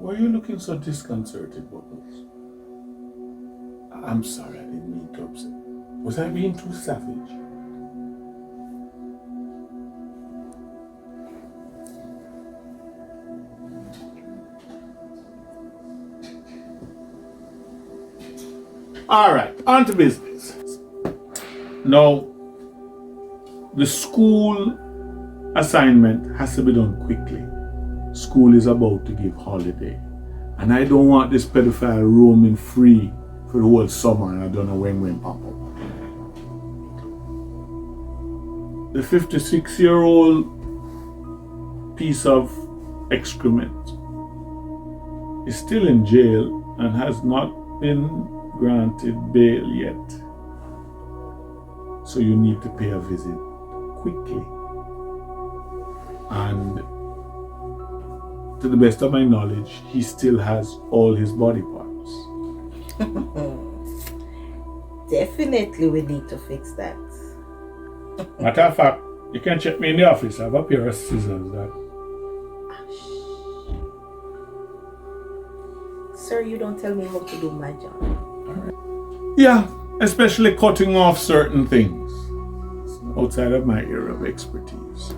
Why are you looking so disconcerted, Bubbles? I'm sorry, I didn't mean to upset. Was I being too savage? All right, on to business. Now, the school assignment has to be done quickly. School is about to give holiday. And I don't want this pedophile roaming free for the whole summer and I don't know when pop up. The 56-year-old piece of excrement is still in jail and has not been granted bail yet. So you need to pay a visit quickly. And to the best of my knowledge, he still has all his body parts. Definitely we need to fix that. Matter of fact, you can check me in the office. I have a pair of scissors that. Sir, you don't tell me how to do my job. Yeah, especially cutting off certain things. It's outside of my area of expertise.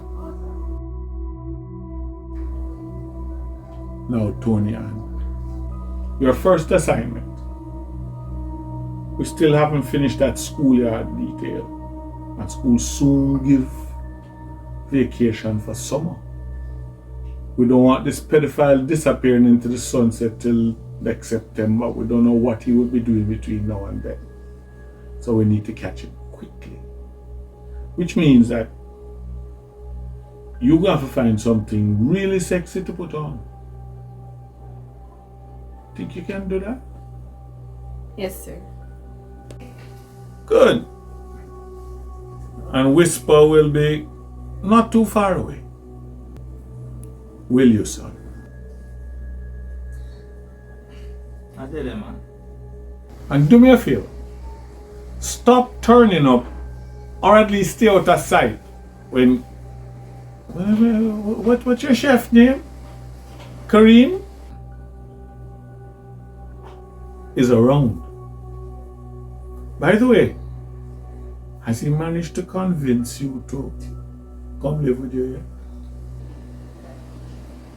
Now, Tony Ann, your first assignment. We still haven't finished that schoolyard detail. And school soon give vacation for summer. We don't want this pedophile disappearing into the sunset till next September. We don't know what he will be doing between now and then. So we need to catch him quickly. Which means that you're going to have to find something really sexy to put on. Think you can do that? Yes, sir. Good. And Whisper will be not too far away. Will you, son? I did it, man. And do me a favor. Stop turning up, or at least stay out of sight when... What's your chef name? Kareem? Is around. By the way, has he managed to convince you to come live with you yet?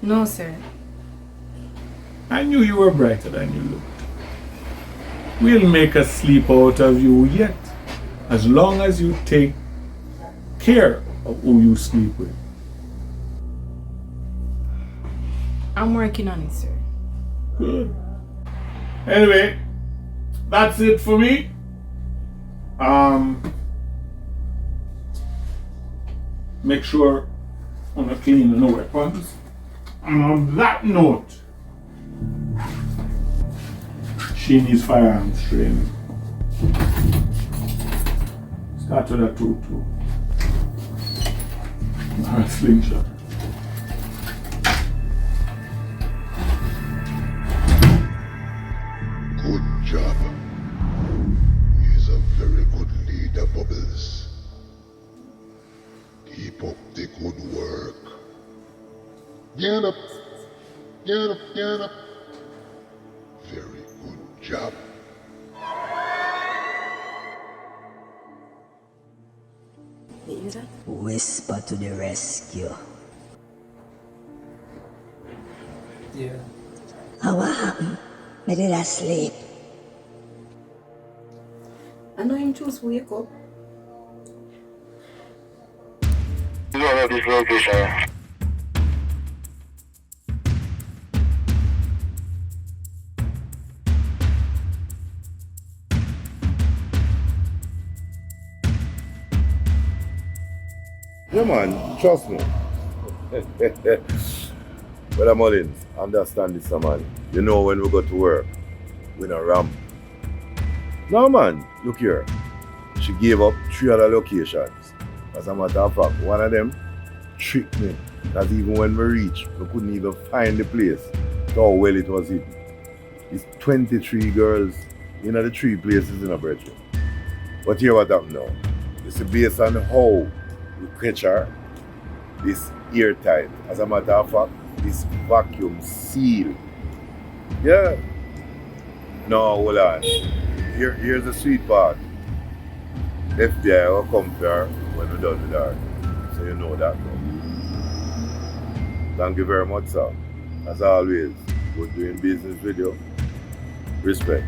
No, sir. I knew you were brighter than you looked. We'll make a sleep out of you yet, as long as you take care of who you sleep with. I'm working on it, sir. Good. Anyway, that's it for me. Make sure I'm not cleaning no weapons. And on that note, she needs firearms training. Start with a 2-2. Or a slingshot. Good job. He's a very good leader, Bubbles. Keep up the good work. Get up. Get up, get up. Very good job. Whisper to the rescue. Yeah. How what happened? I did I sleep? I know him choose wake up. Yeah, man, trust me. Brother Mullins, understand this, man. You know when we go to work, we no ramp. No, man, look here. She gave up 3 other locations. As a matter of fact, one of them tricked me. That even when we reached, we couldn't even find the place. That's how well it was hidden. It's 23 girls in the 3 places in a bridge. But here what happened now. It's based on how you catch her, this airtight. As a matter of fact, this vacuum seal Yeah. No, hold on. Here's the sweet part. FBI will come for her when we're done with her. So you know that now. Thank you very much, sir. As always, good doing business with you. Respect.